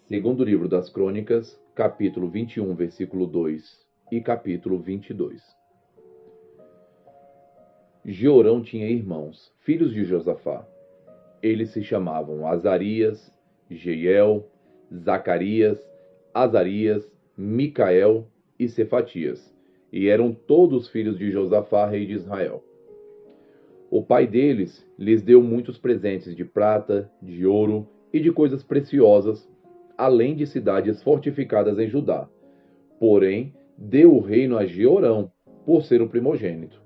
Segundo livro das Crônicas, capítulo 21, versículo 2 e capítulo 22. Jeorão tinha irmãos, filhos de Josafá. Eles se chamavam Azarias, Jeiel, Zacarias, Azarias, Micael e Cefatias, e eram todos filhos de Josafá, rei de Israel. O pai deles lhes deu muitos presentes de prata, de ouro e de coisas preciosas, além de cidades fortificadas em Judá. Porém, deu o reino a Jeorão, por ser o primogênito.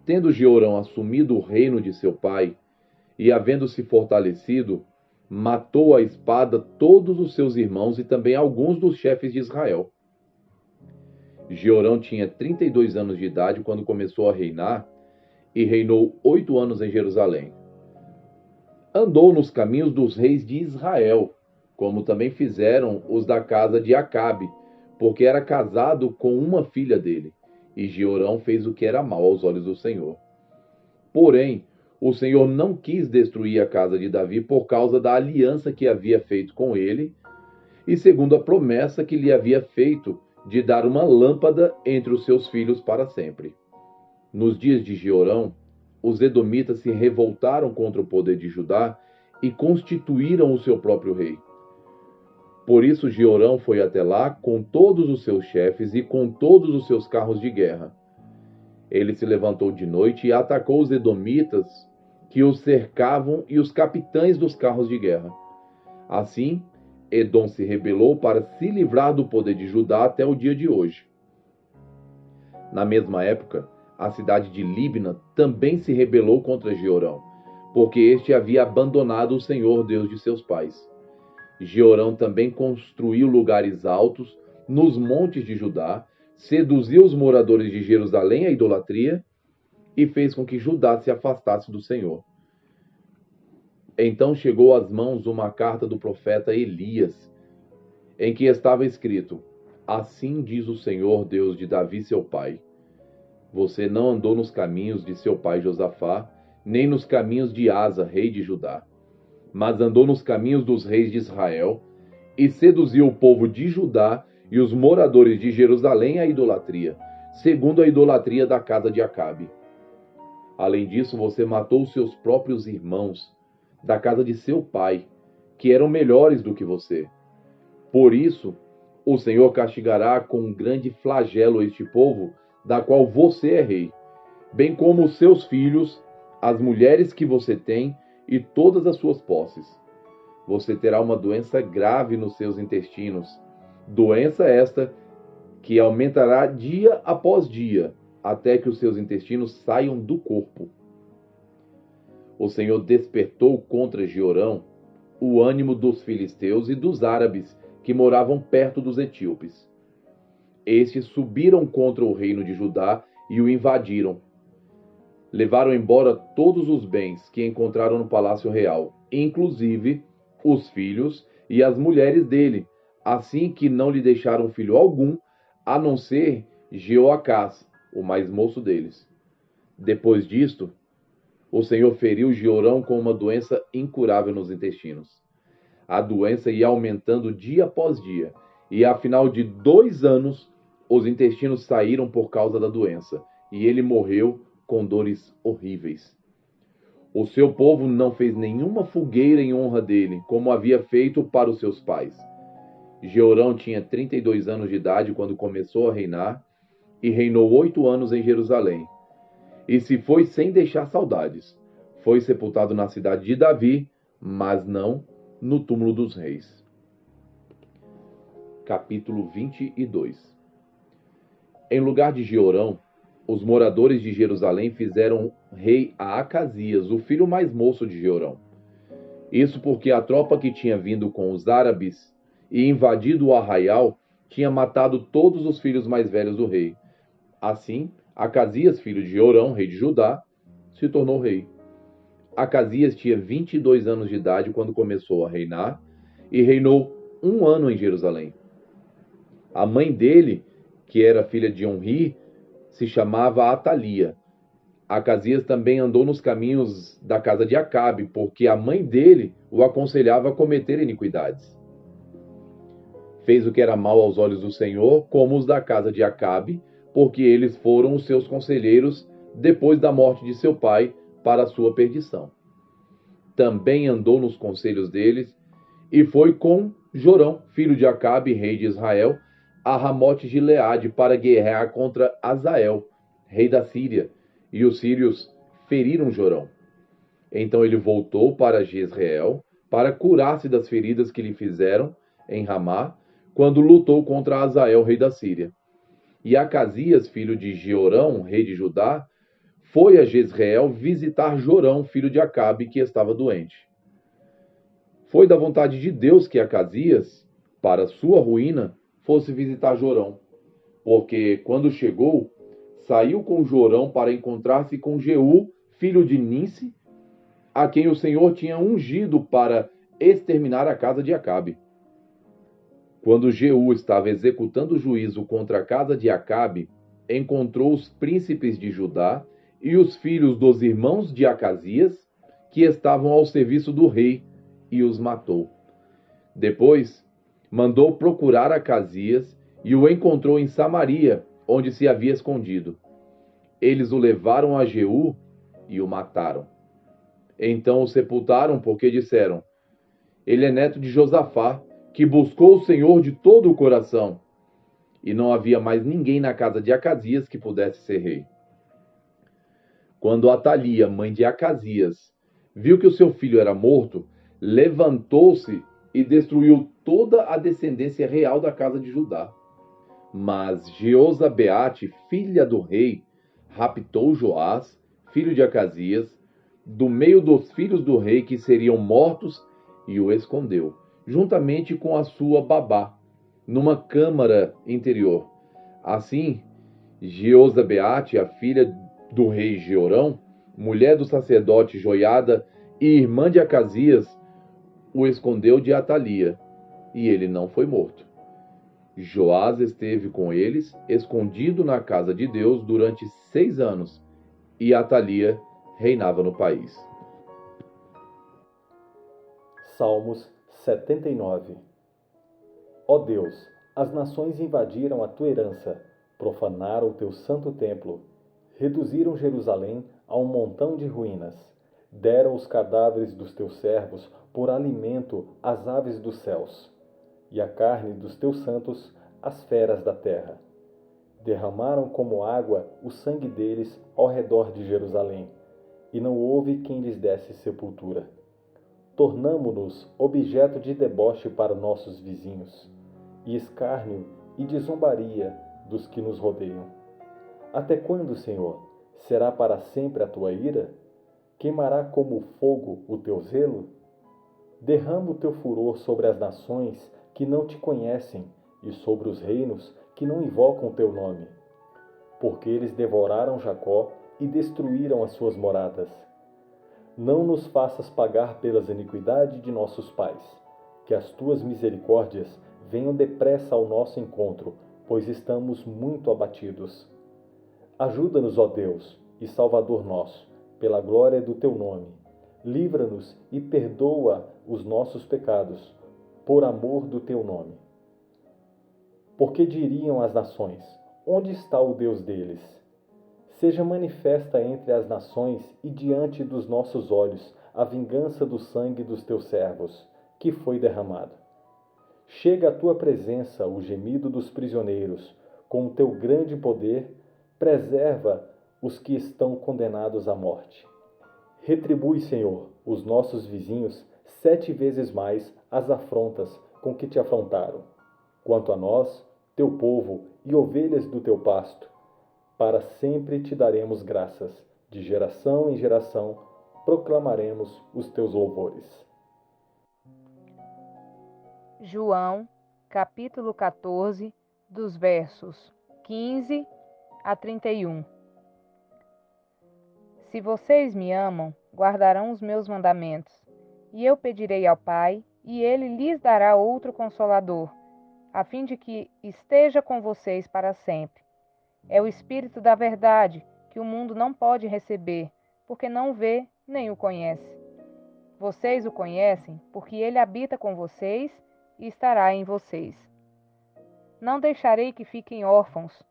Tendo Jeorão assumido o reino de seu pai, e havendo-se fortalecido, matou à espada todos os seus irmãos e também alguns dos chefes de Israel. Jeorão tinha 32 anos de idade quando começou a reinar, e reinou 8 anos em Jerusalém. Andou nos caminhos dos reis de Israel, como também fizeram os da casa de Acabe, porque era casado com uma filha dele, e Jeorão fez o que era mau aos olhos do Senhor. Porém, o Senhor não quis destruir a casa de Davi por causa da aliança que havia feito com ele, e segundo a promessa que lhe havia feito de dar uma lâmpada entre os seus filhos para sempre. Nos dias de Jeorão, os edomitas se revoltaram contra o poder de Judá e constituíram o seu próprio rei. Por isso Jeorão foi até lá com todos os seus chefes e com todos os seus carros de guerra. Ele se levantou de noite e atacou os edomitas que os cercavam e os capitães dos carros de guerra. Assim, Edom se rebelou para se livrar do poder de Judá até o dia de hoje. Na mesma época, a cidade de Líbna também se rebelou contra Jeorão, porque este havia abandonado o Senhor Deus de seus pais. Jeorão também construiu lugares altos nos montes de Judá, seduziu os moradores de Jerusalém à idolatria e fez com que Judá se afastasse do Senhor. Então chegou às mãos uma carta do profeta Elias, em que estava escrito: Assim diz o Senhor Deus de Davi seu pai: Você não andou nos caminhos de seu pai Josafá, nem nos caminhos de Asa, rei de Judá, mas andou nos caminhos dos reis de Israel, e seduziu o povo de Judá e os moradores de Jerusalém à idolatria, segundo a idolatria da casa de Acabe. Além disso, você matou seus próprios irmãos, da casa de seu pai, que eram melhores do que você. Por isso, o Senhor castigará com um grande flagelo este povo, da qual você é rei, bem como os seus filhos, as mulheres que você tem e todas as suas posses. Você terá uma doença grave nos seus intestinos, doença esta que aumentará dia após dia, até que os seus intestinos saiam do corpo. O Senhor despertou contra Jeorão o ânimo dos filisteus e dos árabes que moravam perto dos etíopes. Estes subiram contra o reino de Judá e o invadiram. Levaram embora todos os bens que encontraram no palácio real, inclusive os filhos e as mulheres dele, assim que não lhe deixaram filho algum, a não ser Jeoacás, o mais moço deles. Depois disto, o Senhor feriu Jeorão com uma doença incurável nos intestinos. A doença ia aumentando dia após dia, e afinal de 2 anos, os intestinos saíram por causa da doença, e ele morreu com dores horríveis. O seu povo não fez nenhuma fogueira em honra dele, como havia feito para os seus pais. Jeorão tinha 32 anos de idade quando começou a reinar, e reinou 8 anos em Jerusalém. E se foi sem deixar saudades. Foi sepultado na cidade de Davi, mas não no túmulo dos reis. Capítulo 22. Em lugar de Jeorão, os moradores de Jerusalém fizeram rei a Acasias, o filho mais moço de Jeorão. Isso porque a tropa que tinha vindo com os árabes e invadido o arraial tinha matado todos os filhos mais velhos do rei. Assim, Acasias, filho de Jeorão, rei de Judá, se tornou rei. Acasias tinha 22 anos de idade quando começou a reinar e reinou 1 ano em Jerusalém. A mãe dele que era filha de Onri, se chamava Atalia. Acasias também andou nos caminhos da casa de Acabe, porque a mãe dele o aconselhava a cometer iniquidades. Fez o que era mal aos olhos do Senhor, como os da casa de Acabe, porque eles foram os seus conselheiros depois da morte de seu pai, para a sua perdição. Também andou nos conselhos deles, e foi com Jorão, filho de Acabe, rei de Israel, a Ramote Gileade, para guerrear contra Azael, rei da Síria, e os sírios feriram Jorão. Então ele voltou para Jezreel, para curar-se das feridas que lhe fizeram em Ramá, quando lutou contra Azael, rei da Síria. E Acasias, filho de Jeorão, rei de Judá, foi a Jezreel visitar Jorão, filho de Acabe, que estava doente. Foi da vontade de Deus que Acasias, para sua ruína, fosse visitar Jorão, porque quando chegou, saiu com Jorão para encontrar-se com Jeú, filho de Ninsi, a quem o Senhor tinha ungido para exterminar a casa de Acabe. Quando Jeú estava executando o juízo contra a casa de Acabe, encontrou os príncipes de Judá e os filhos dos irmãos de Acasias, que estavam ao serviço do rei, e os matou. Depois, mandou procurar Acasias e o encontrou em Samaria, onde se havia escondido. Eles o levaram a Jeú e o mataram. Então o sepultaram, porque disseram: ele é neto de Josafá, que buscou o Senhor de todo o coração. E não havia mais ninguém na casa de Acasias que pudesse ser rei. Quando Atalia, mãe de Acasias, viu que o seu filho era morto, levantou-se e destruiu toda a descendência real da casa de Judá. Mas Jeozabeate, filha do rei, raptou Joás, filho de Acasias, do meio dos filhos do rei que seriam mortos, e o escondeu, juntamente com a sua babá, numa câmara interior. Assim, Jeozabeate, a filha do rei Jeorão, mulher do sacerdote Joiada e irmã de Acasias, o escondeu de Atalia, e ele não foi morto. Joás esteve com eles, escondido na casa de Deus, durante 6 anos, e Atalia reinava no país. Salmos 79. Ó Deus, as nações invadiram a tua herança, profanaram o teu santo templo, reduziram Jerusalém a um montão de ruínas, deram os cadáveres dos teus servos por alimento às aves dos céus, e a carne dos teus santos às feras da terra. Derramaram como água o sangue deles ao redor de Jerusalém, e não houve quem lhes desse sepultura. Tornamo-nos objeto de deboche para nossos vizinhos, e escárnio e de zombaria dos que nos rodeiam. Até quando, Senhor? Será para sempre a tua ira? Queimará como fogo o teu zelo? Derrama o teu furor sobre as nações que não te conhecem e sobre os reinos que não invocam o teu nome. Porque eles devoraram Jacó e destruíram as suas moradas. Não nos faças pagar pelas iniquidades de nossos pais, que as tuas misericórdias venham depressa ao nosso encontro, pois estamos muito abatidos. Ajuda-nos, ó Deus, e Salvador nosso, pela glória do teu nome. Livra-nos e perdoa os nossos pecados, por amor do teu nome. Porque diriam as nações: onde está o Deus deles? Seja manifesta entre as nações e diante dos nossos olhos a vingança do sangue dos teus servos, que foi derramado. Chega à tua presença o gemido dos prisioneiros, com o teu grande poder, preserva os que estão condenados à morte. Retribui, Senhor, os nossos vizinhos 7 vezes mais as afrontas com que te afrontaram. Quanto a nós, teu povo e ovelhas do teu pasto, para sempre te daremos graças, de geração em geração proclamaremos os teus louvores. João, capítulo 14, dos versos 15 a 31. Se vocês me amam, guardarão os meus mandamentos, e eu pedirei ao Pai, e ele lhes dará outro Consolador, a fim de que esteja com vocês para sempre. É o Espírito da verdade, que o mundo não pode receber, porque não o vê nem o conhece. Vocês o conhecem, porque ele habita com vocês e estará em vocês. Não deixarei que fiquem órfãos,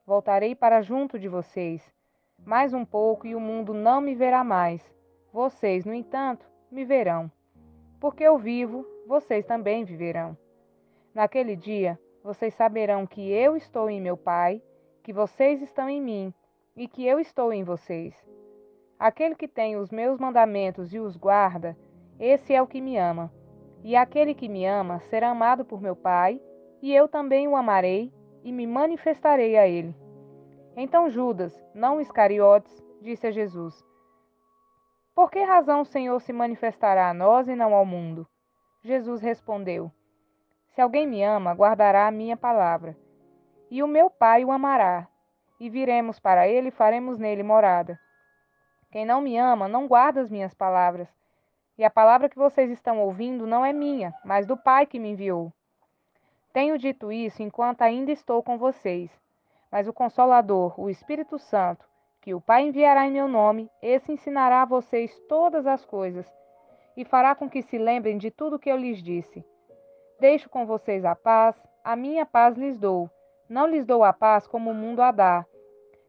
voltarei para junto de vocês. Mais um pouco e o mundo não me verá mais. Vocês, no entanto, me verão. Porque eu vivo, vocês também viverão. Naquele dia, vocês saberão que eu estou em meu Pai, que vocês estão em mim e que eu estou em vocês. Aquele que tem os meus mandamentos e os guarda, esse é o que me ama. E aquele que me ama será amado por meu Pai, e eu também o amarei e me manifestarei a ele. Então Judas, não Iscariotes, disse a Jesus: Por que razão o Senhor se manifestará a nós e não ao mundo? Jesus respondeu: Se alguém me ama, guardará a minha palavra. E o meu Pai o amará, e viremos para ele e faremos nele morada. Quem não me ama, não guarda as minhas palavras. E a palavra que vocês estão ouvindo não é minha, mas do Pai que me enviou. Tenho dito isso enquanto ainda estou com vocês. Mas o Consolador, o Espírito Santo, que o Pai enviará em meu nome, esse ensinará a vocês todas as coisas e fará com que se lembrem de tudo o que eu lhes disse. Deixo com vocês a minha paz lhes dou. Não lhes dou a paz como o mundo a dá.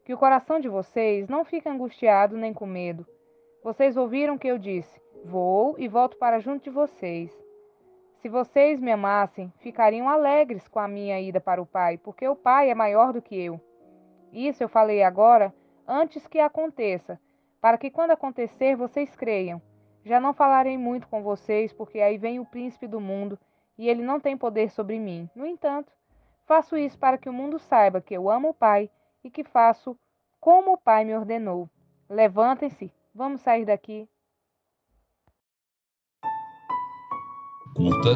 Que o coração de vocês não fique angustiado nem com medo. Vocês ouviram que eu disse: Vou e volto para junto de vocês. Se vocês me amassem, ficariam alegres com a minha ida para o Pai, porque o Pai é maior do que eu. Isso eu falei agora, antes que aconteça, para que quando acontecer vocês creiam. Já não falarei muito com vocês, porque aí vem o príncipe do mundo, e ele não tem poder sobre mim. No entanto, faço isso para que o mundo saiba que eu amo o Pai e que faço como o Pai me ordenou. Levantem-se, vamos sair daqui. Curta,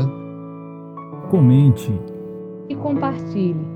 comente E compartilhe.